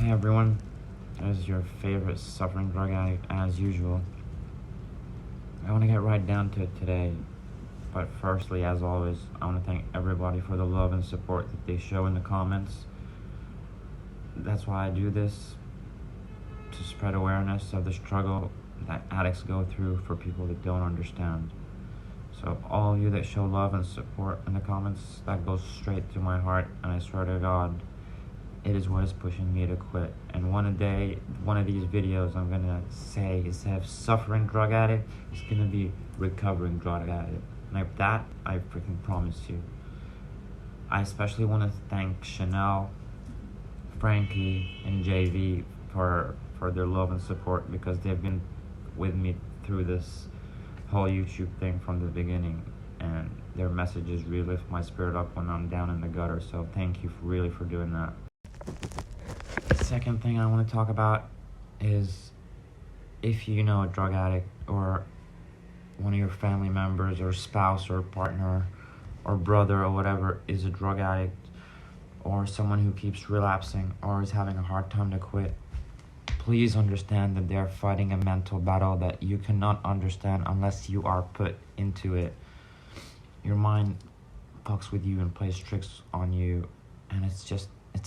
Hey everyone, as your favorite suffering drug addict as usual. I want to get right down to it today, but firstly, as always, I want to thank everybody for the love and support that they show in the comments. That's why I do this, to spread awareness of the struggle that addicts go through for people that don't understand. So all of you that show love and support in the comments, that goes straight to my heart, and I swear to God, it is what is pushing me to quit. And one of these videos I'm gonna say, instead of suffering drug addict, it's gonna be recovering drug addict. Like that, I freaking promise you. I especially want to thank Chanel, Frankie, and JV for their love and support, because they've been with me through this whole YouTube thing from the beginning, and their messages really lift my spirit up when I'm down in the gutter. So thank you for doing that. The second thing I want to talk about is, if you know a drug addict, or one of your family members or spouse or partner or brother or whatever is a drug addict, or someone who keeps relapsing or is having a hard time to quit, please understand that they're fighting a mental battle that you cannot understand unless you are put into it. Your mind fucks with you and plays tricks on you, and it's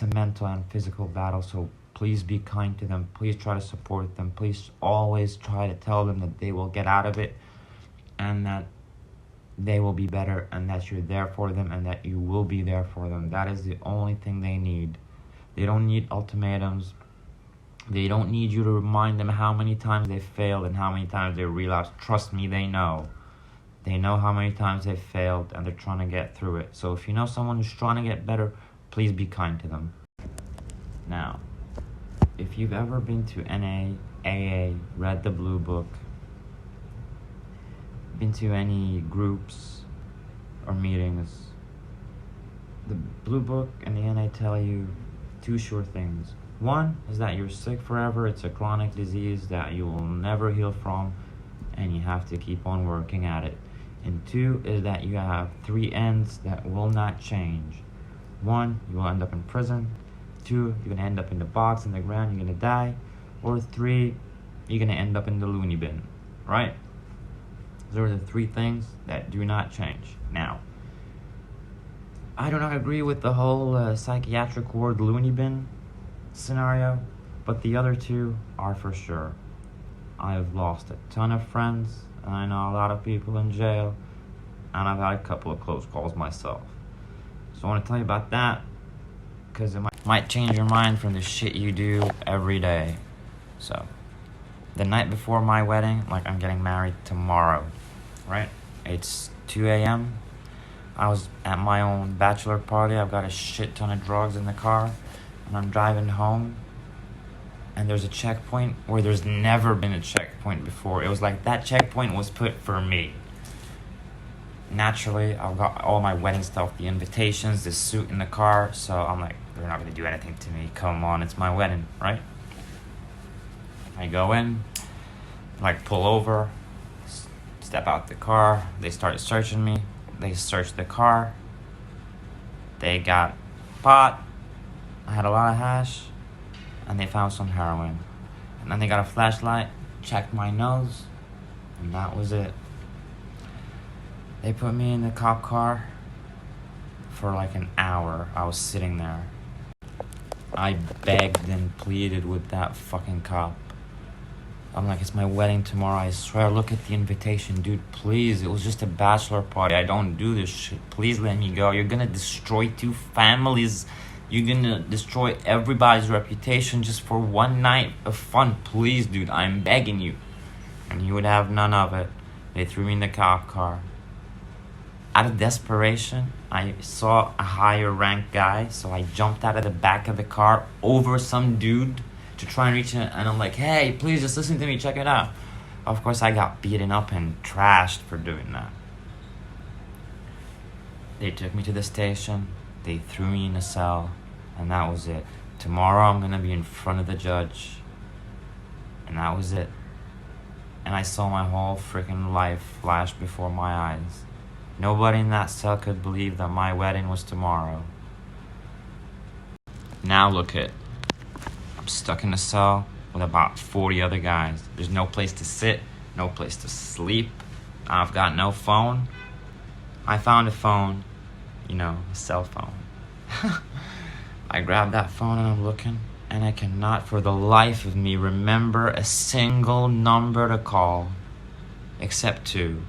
a mental and physical battle. So please be kind to them. Please try to support them. Please always try to tell them that they will get out of it, and that they will be better, and that you're there for them, and that you will be there for them. That is the only thing they need. They don't need ultimatums. They don't need you to remind them how many times they failed and how many times they relapsed. Trust me, they know. They know how many times they failed, and they're trying to get through it. So if you know someone who's trying to get better, please be kind to them. Now, if you've ever been to NA, AA, read the Blue Book, been to any groups or meetings, the Blue Book and the NA tell you two sure things. One is that you're sick forever. It's a chronic disease that you will never heal from, and you have to keep on working at it. And two is that you have three ends that will not change. One, you will end up in prison. Two, you're gonna end up in the box in the ground, you're gonna die. Or three, you're gonna end up in the loony bin, right? Those are the three things that do not change. Now, I do not agree with the whole psychiatric ward loony bin scenario, but the other two are for sure. I've lost a ton of friends, and I know a lot of people in jail, and I've had a couple of close calls myself. So I want to tell you about that, because it might change your mind from the shit you do every day. So, the night before my wedding, like I'm getting married tomorrow, right? It's 2 a.m. I was at my own bachelor party. I've got a shit ton of drugs in the car, and I'm driving home, and there's a checkpoint where there's never been a checkpoint before. It was like that checkpoint was put for me. Naturally, I've got all my wedding stuff, the invitations, the suit in the car, so I'm like, they're not gonna do anything to me. Come on, it's my wedding, right? I go in, like pull over, step out the car. They started searching me. They searched the car. They got pot. I had a lot of hash, and they found some heroin. And then they got a flashlight, checked my nose, and that was it. They put me in the cop car for like an hour. I was sitting there. I begged and pleaded with that fucking cop. I'm like, it's my wedding tomorrow. I swear, look at the invitation, dude. Please, it was just a bachelor party. I don't do this shit. Please let me go. You're gonna destroy two families. You're gonna destroy everybody's reputation just for one night of fun. Please, dude, I'm begging you. And he would have none of it. They threw me in the cop car. Out of desperation, I saw a higher ranked guy, so I jumped out of the back of the car over some dude to try and reach him, and I'm like, hey, please just listen to me, check it out. Of course, I got beaten up and trashed for doing that. They took me to the station, they threw me in a cell, and that was it. Tomorrow I'm gonna be in front of the judge, and that was it. And I saw my whole freaking life flash before my eyes. Nobody in that cell could believe that my wedding was tomorrow. Now look it. stuck in a cell with about 40 other guys. There's no place to sit, no place to sleep. I've got no phone. I found a phone, a cell phone. I grabbed that phone and I'm looking, and I cannot for the life of me remember a single number to call except two.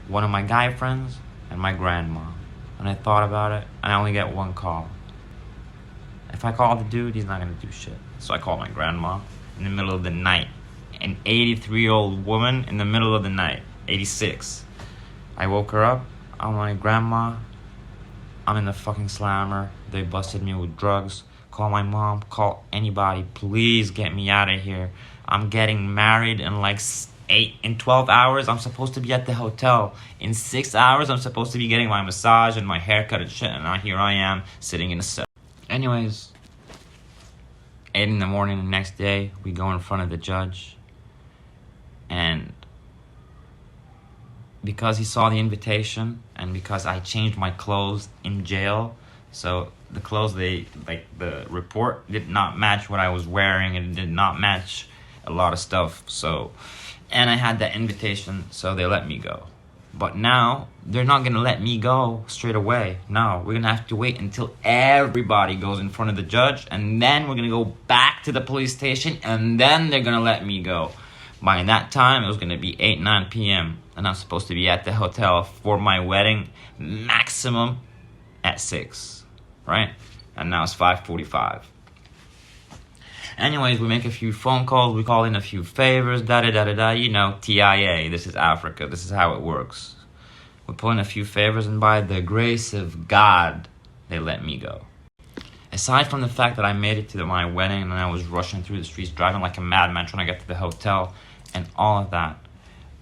One of my guy friends and my grandma. And I thought about it, and I only get one call. If I call the dude, he's not gonna do shit. So I call my grandma in the middle of the night. An 83-year-old woman in the middle of the night, 86. I woke her up. I'm like, Grandma, I'm in the fucking slammer. They busted me with drugs. Call my mom, call anybody. Please get me out of here. I'm getting married in like 12 hours. I'm supposed to be at the hotel. In 6 hours, I'm supposed to be getting my massage and my haircut and shit. And now here I am sitting in a cell. Anyways, 8 in the morning the next day, we go in front of the judge. And because he saw the invitation and because I changed my clothes in jail, so the clothes the report did not match what I was wearing, and it did not match a lot of stuff. So, and I had that invitation, so they let me go. But now they're not gonna let me go straight away. No, we're gonna have to wait until everybody goes in front of the judge, and then we're gonna go back to the police station, and then they're gonna let me go. By that time, it was gonna be 9 p.m. and I'm supposed to be at the hotel for my wedding maximum at 6, right? And now it's 5:45. Anyways, we make a few phone calls, we call in a few favors, TIA, this is Africa, this is how it works. We pull in a few favors, and by the grace of God, they let me go. Aside from the fact that I made it to my wedding and I was rushing through the streets, driving like a madman trying to get to the hotel and all of that,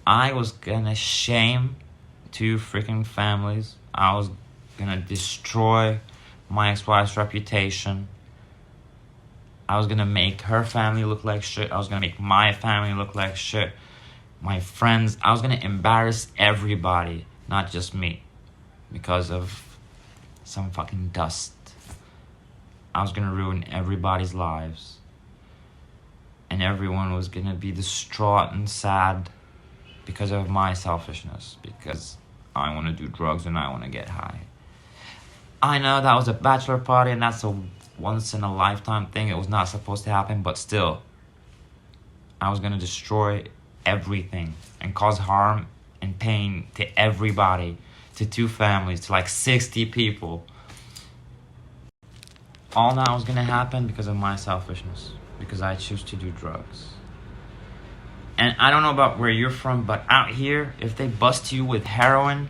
I was gonna shame 2 freaking families. I was gonna destroy my ex-wife's reputation. I was gonna make her family look like shit. I was gonna make my family look like shit. My friends. I was gonna embarrass everybody, not just me, because of some fucking dust. I was gonna ruin everybody's lives. And everyone was gonna be distraught and sad because of my selfishness, because I wanna do drugs and I wanna get high. I know that was a bachelor party and that's a once in a lifetime thing. It was not supposed to happen, but still, I was gonna destroy everything and cause harm and pain to everybody, to 2 families, to like 60 people. All that was gonna happen because of my selfishness, because I choose to do drugs. And I don't know about where you're from, but out here, if they bust you with heroin,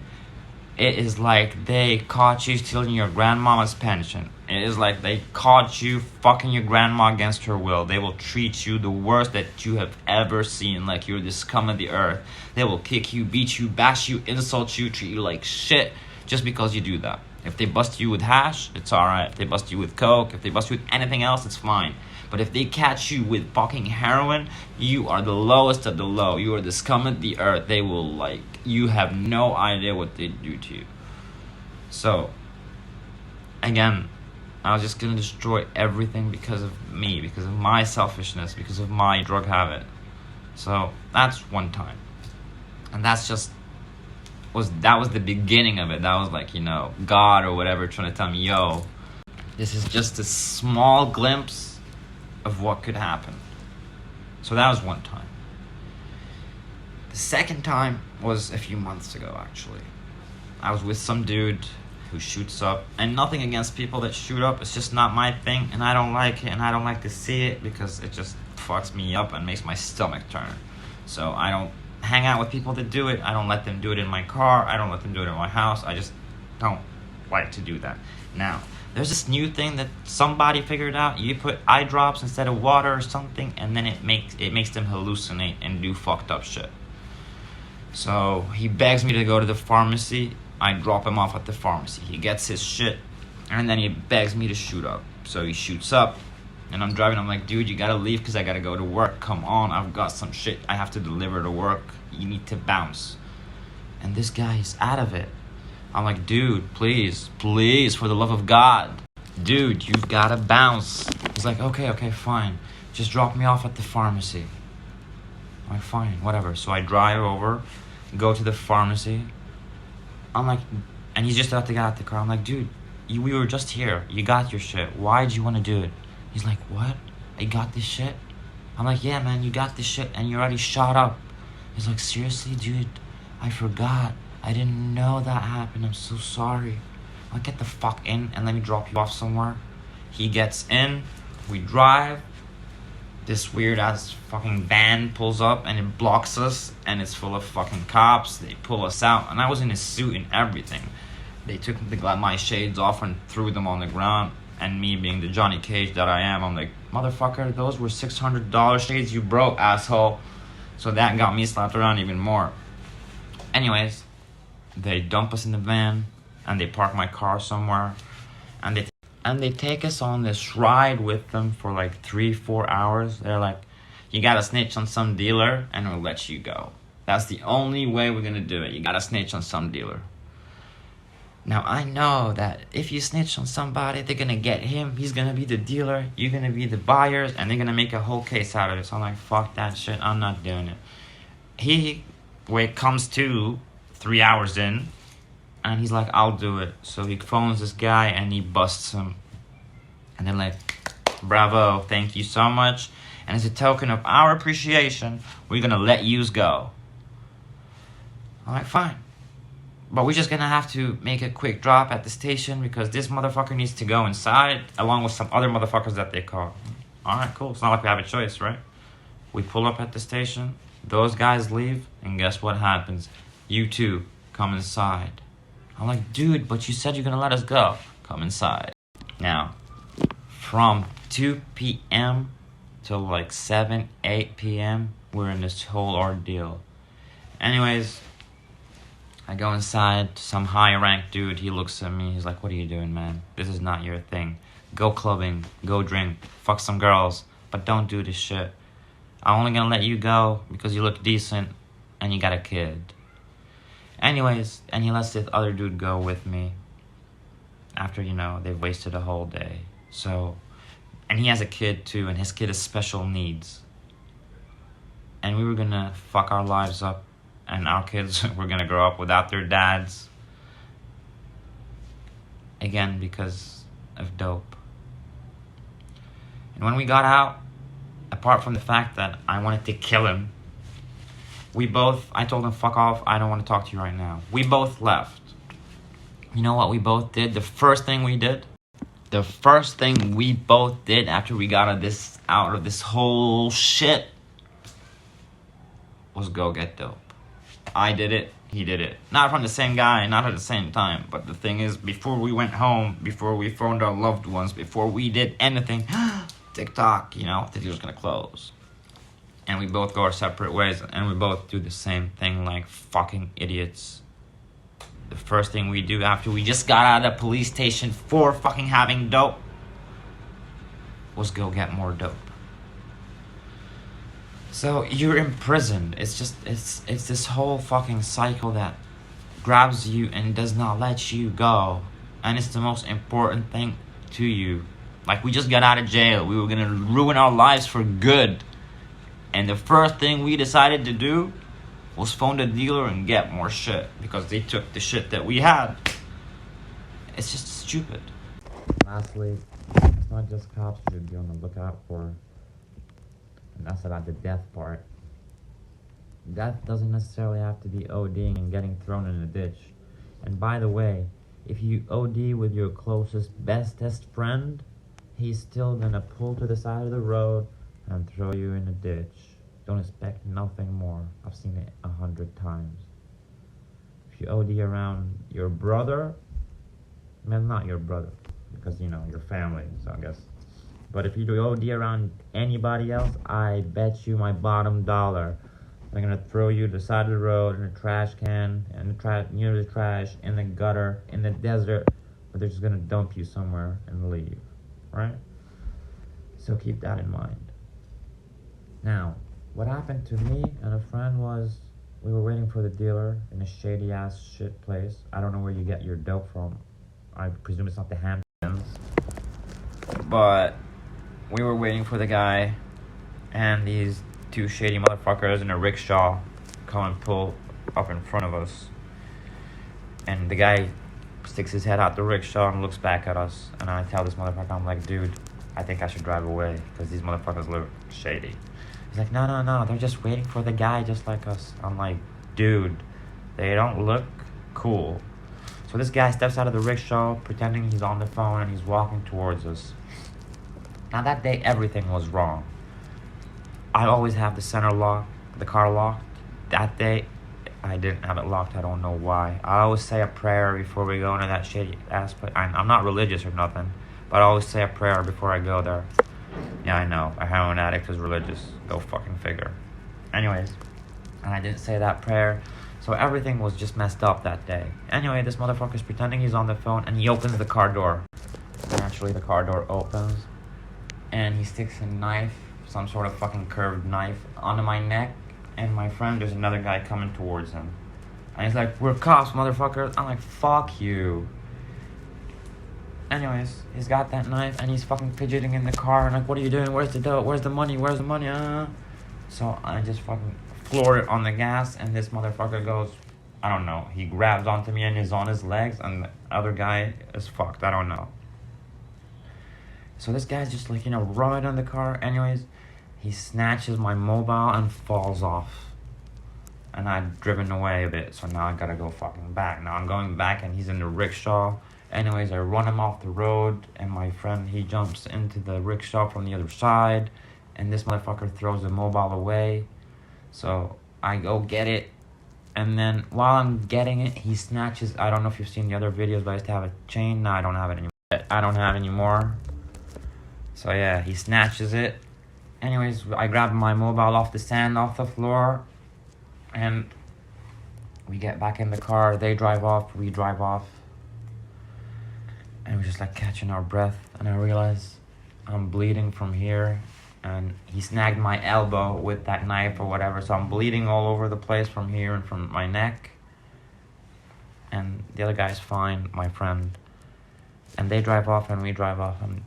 it is like they caught you stealing your grandmama's pension. It is like they caught you fucking your grandma against her will. They will treat you the worst that you have ever seen, like you're the scum of the earth. They will kick you, beat you, bash you, insult you, treat you like shit just because you do that. If they bust you with hash, it's alright. If they bust you with coke, if they bust you with anything else, it's fine. But if they catch you with fucking heroin, you are the lowest of the low. You are the scum of the earth. They will you have no idea what they do to you. So, again, I was just gonna destroy everything because of me, because of my selfishness, because of my drug habit. So, that's one time. And that was the beginning of it. That was God or whatever trying to tell me, yo, this is just a small glimpse of what could happen. So that was one time. The second time was a few months ago, actually. I was with some dude who shoots up, and nothing against people that shoot up, it's just not my thing, and I don't like it, and I don't like to see it because it just fucks me up and makes my stomach turn. So I don't hang out with people that do it. I don't let them do it in my car. I don't let them do it in my house. I just don't like to do that. Now, there's this new thing that somebody figured out. You put eye drops instead of water or something, and then it makes them hallucinate and do fucked up shit. So he begs me to go to the pharmacy. I drop him off at the pharmacy. He gets his shit, and then he begs me to shoot up. So he shoots up, and I'm driving. I'm like, dude, you gotta leave because I gotta go to work. Come on, I've got some shit I have to deliver to work. You need to bounce. And this guy is out of it. I'm like, dude, please, for the love of God. Dude, you've gotta bounce. He's like, okay, fine. Just drop me off at the pharmacy. I'm like, fine, whatever. So I drive over, go to the pharmacy. I'm like, and he's just about to get out the car. I'm like, dude, we were just here. You got your shit. Why'd you want to do it? He's like, what? I got this shit? I'm like, yeah, man, you got this shit and you already shot up. He's like, seriously, dude? I forgot. I didn't know that happened. I'm so sorry. I'm like, get the fuck in and let me drop you off somewhere. He gets in. We drive. This weird ass fucking van pulls up and it blocks us and it's full of fucking cops. They pull us out and I was in a suit and everything. They took my shades off and threw them on the ground, and me being the Johnny Cage that I am, I'm like, motherfucker, those were $600 shades you broke, asshole. So that got me slapped around even more. Anyways, they dump us in the van and they park my car somewhere and they take us on this ride with them for like 3-4 hours. They're like, you gotta snitch on some dealer and we'll let you go. That's the only way we're gonna do it. You gotta snitch on some dealer. Now I know that if you snitch on somebody, they're gonna get him. He's gonna be the dealer, you're gonna be the buyers, and they're gonna make a whole case out of it. So I'm like, fuck that shit, I'm not doing it. Where it comes to 3 hours in, and he's like, I'll do it. So he phones this guy and he busts him. And they're like, bravo, thank you so much. And as a token of our appreciation, we're gonna let yous go. I'm like, fine. But we're just gonna have to make a quick drop at the station because this motherfucker needs to go inside along with some other motherfuckers that they caught. Alright, cool. It's not like we have a choice, right? We pull up at the station, those guys leave, and guess what happens? You two come inside. I'm like, dude, but you said you're gonna let us go. Come inside. Now, from 2 p.m. till like 7, 8 p.m., we're in this whole ordeal. Anyways, I go inside, some high-ranked dude, he looks at me, he's like, what are you doing, man? This is not your thing. Go clubbing, go drink, fuck some girls, but don't do this shit. I'm only gonna let you go because you look decent and you got a kid. Anyways, and he lets this other dude go with me after, they've wasted a whole day. So, and he has a kid too, and his kid has special needs. And we were gonna fuck our lives up. And our kids were gonna grow up without their dads. Again, because of dope. And when we got out, apart from the fact that I wanted to kill him, I told him, fuck off, I don't want to talk to you right now. We both left. You know what we both did? The first thing we both did after we got out of this whole shit was go get dope. I did it, he did it. Not from the same guy, not at the same time. But the thing is, before we went home, before we phoned our loved ones, before we did anything, TikTok, the deal's gonna close. And we both go our separate ways, and we both do the same thing like fucking idiots. The first thing we do after we just got out of the police station for fucking having dope was go get more dope. So you're imprisoned. It's this whole fucking cycle that grabs you and does not let you go. And it's the most important thing to you. Like, we just got out of jail. We were gonna ruin our lives for good. And the first thing we decided to do was phone the dealer and get more shit. Because they took the shit that we had. It's just stupid. Lastly, it's not just cops you should be on the lookout for. And that's about the death part. Death doesn't necessarily have to be ODing and getting thrown in a ditch. And by the way, if you OD with your closest, bestest friend, he's still gonna pull to the side of the road and throw you in a ditch. Don't expect nothing more. I've seen it 100 times. If you OD around your brother, well, not your brother, because your family, so I guess. But if you do OD around anybody else, I bet you my bottom dollar they're gonna throw you to the side of the road in a trash can, near the trash, in the gutter, in the desert, or they're just gonna dump you somewhere and leave, right? So keep that in mind. Now, what happened to me and a friend was we were waiting for the dealer in a shady ass shit place. I don't know where you get your dope from. I presume it's not the Hamptons, but we were waiting for the guy, and these two shady motherfuckers in a rickshaw come and pull up in front of us. And the guy sticks his head out the rickshaw and looks back at us. And I tell this motherfucker, I'm like, dude, I think I should drive away because these motherfuckers look shady. He's like, no, they're just waiting for the guy just like us. I'm like, dude, they don't look cool. So this guy steps out of the rickshaw pretending he's on the phone and he's walking towards us. Now that day, everything was wrong. I always have the car locked. That day, I didn't have it locked. I don't know why. I always say a prayer before we go into that shady ass place. I'm not religious or nothing, but I always say a prayer before I go there. Yeah, I know. A heroin addict is religious. Go fucking figure. Anyways, and I didn't say that prayer, so everything was just messed up that day. Anyway, this motherfucker's pretending he's on the phone, and he opens the car door. Naturally, the car door opens, and he sticks a knife, some sort of fucking curved knife, onto my neck. And my friend, there's another guy coming towards him. And he's like, we're cops, motherfucker. I'm like, fuck you. Anyways, he's got that knife and he's fucking fidgeting in the car. And like, what are you doing? Where's the dough? Where's the money? Where's the money? So I just fucking floor it on the gas. And this motherfucker goes, I don't know. He grabs onto me and is on his legs. And the other guy is fucked. I don't know. So this guy's just like, right on the car. Anyways, he snatches my mobile and falls off. And I'd driven away a bit, so now I gotta go fucking back. Now I'm going back and he's in the rickshaw. Anyways, I run him off the road, and my friend, he jumps into the rickshaw from the other side, and this motherfucker throws the mobile away. So I go get it, and then while I'm getting it, he snatches, I don't know if you've seen the other videos, but I used to have a chain. No, I don't have it anymore. So yeah, he snatches it. Anyways, I grab my mobile off the sand, off the floor, and we get back in the car. They drive off, we drive off, and we're just like catching our breath. And I realize I'm bleeding from here, and he snagged my elbow with that knife or whatever, so I'm bleeding all over the place from here and from my neck. And the other guy's fine, my friend. And they drive off and we drive off, and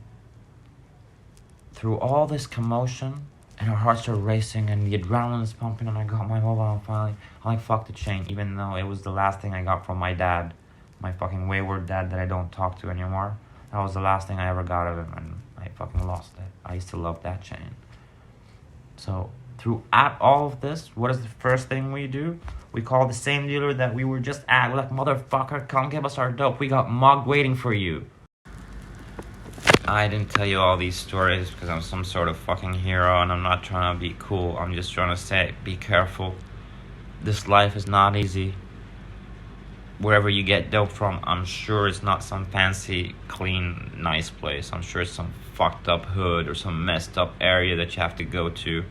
through all this commotion, and our hearts are racing, and the adrenaline is pumping, and I got my mobile, and finally, I'm like, fuck the chain, even though it was the last thing I got from my dad, my fucking wayward dad that I don't talk to anymore. That was the last thing I ever got of him, and I fucking lost it. I used to love that chain. So, throughout all of this, what is the first thing we do? We call the same dealer that we were just at. We're like, motherfucker, come give us our dope. We got mugged waiting for you. I didn't tell you all these stories because I'm some sort of fucking hero and I'm not trying to be cool. I'm just trying to say, be careful. This life is not easy. Wherever you get dope from, I'm sure it's not some fancy, clean, nice place. I'm sure it's some fucked up hood or some messed up area that you have to go to.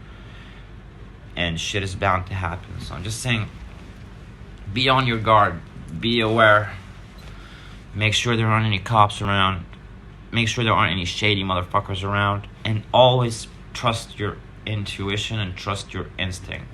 And shit is bound to happen. So I'm just saying, be on your guard. Be aware. Make sure there aren't any cops around. Make sure there aren't any shady motherfuckers around. And always trust your intuition and trust your instinct.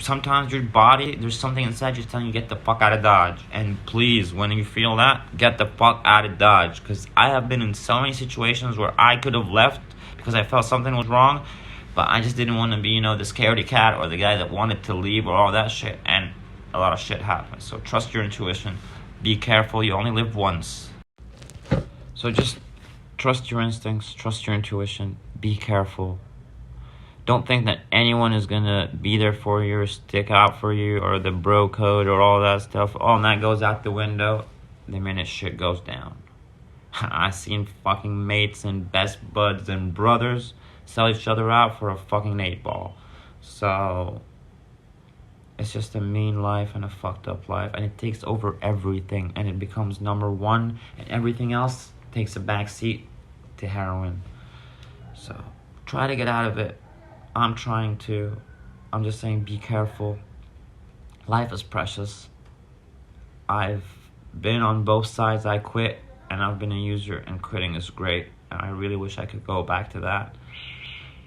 Sometimes your body, there's something inside you telling you get the fuck out of Dodge. And please, when you feel that, get the fuck out of Dodge. Because I have been in so many situations where I could have left because I felt something was wrong. But I just didn't want to be, the scaredy cat or the guy that wanted to leave or all that shit. And a lot of shit happens. So trust your intuition. Be careful. You only live once. So just trust your instincts, trust your intuition, be careful. Don't think that anyone is gonna be there for you or stick out for you or the bro code or all that stuff. All that goes out the window the minute shit goes down. I seen fucking mates and best buds and brothers sell each other out for a fucking 8-ball. So it's just a mean life and a fucked up life, and it takes over everything, and it becomes number one, and everything else takes a back seat to heroin. So try to get out of it. I'm trying to. I'm just saying, be careful. Life is precious. I've been on both sides. I quit and I've been a user, and quitting is great, and I really wish I could go back to that.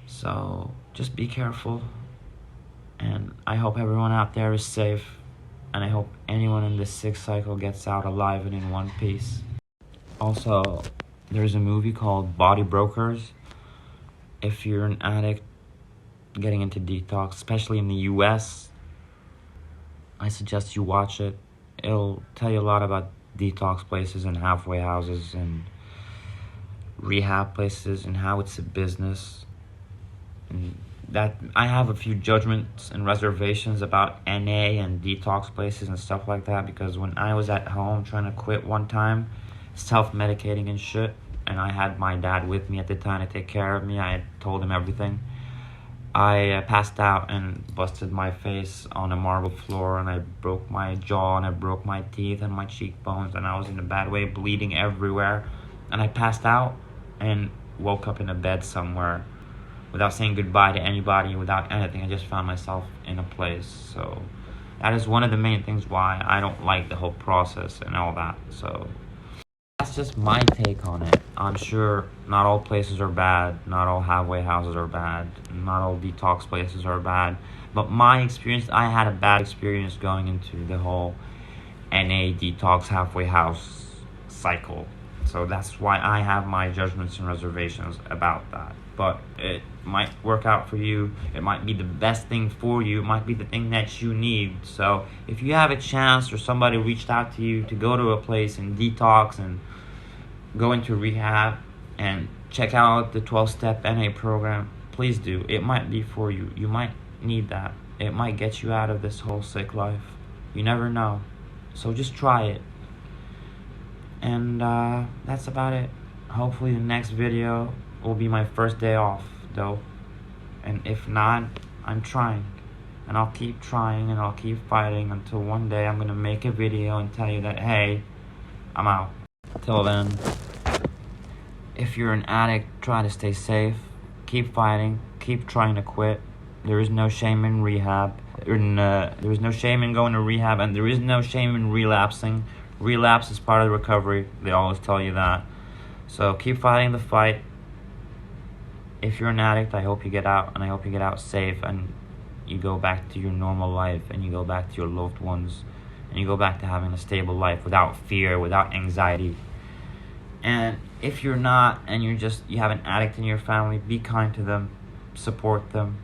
So just be careful, and I hope everyone out there is safe, and I hope anyone in this sick cycle gets out alive and in one piece. Also, there's a movie called Body Brokers. if you're an addict getting into detox, especially in the US, I suggest you watch it. It'll tell you a lot about detox places and halfway houses and rehab places and how it's a business. And that I have a few judgments and reservations about NA and detox places and stuff like that, because when I was at home trying to quit one time, self-medicating and shit, and I had my dad with me at the time to take care of me, I had told him everything. I passed out and busted my face on a marble floor, and I broke my jaw, and I broke my teeth and my cheekbones, and I was in a bad way, bleeding everywhere. And I passed out and woke up in a bed somewhere without saying goodbye to anybody, without anything. I just found myself in a place. So that is one of the main things why I don't like the whole process and all that. So that's just my take on it. I'm sure not all places are bad, not all halfway houses are bad, not all detox places are bad. But my experience, I had a bad experience going into the whole NA detox halfway house cycle. So that's why I have my judgments and reservations about that. But it might work out for you. It might be the best thing for you. It might be the thing that you need. So if you have a chance, or somebody reached out to you to go to a place and detox and go into rehab and check out the 12-step NA program, please do. It might be for you. You might need that. It might get you out of this whole sick life. You never know. So just try it. And that's about it. Hopefully the next video will be my first day off, though. And if not, I'm trying. And I'll keep trying, and I'll keep fighting until one day I'm gonna make a video and tell you that, hey, I'm out. Till then, if you're an addict, try to stay safe. Keep fighting. Keep trying to quit. There is no shame in rehab. There is no shame in going to rehab, and there is no shame in relapsing. Relapse is part of the recovery. They always tell you that. So keep fighting the fight. If you're an addict, I hope you get out, and I hope you get out safe, and you go back to your normal life, and you go back to your loved ones, and you go back to having a stable life without fear, without anxiety. And if you're not, and you have an addict in your family, be kind to them, support them,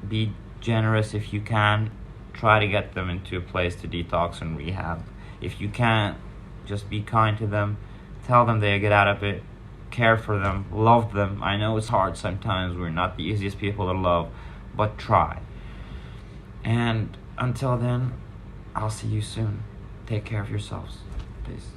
be generous if you can. Try to get them into a place to detox and rehab. If you can't, just be kind to them. Tell them they get out of it. Care for them. Love them. I know it's hard sometimes. We're not the easiest people to love, but try. And until then, I'll see you soon. Take care of yourselves. Peace.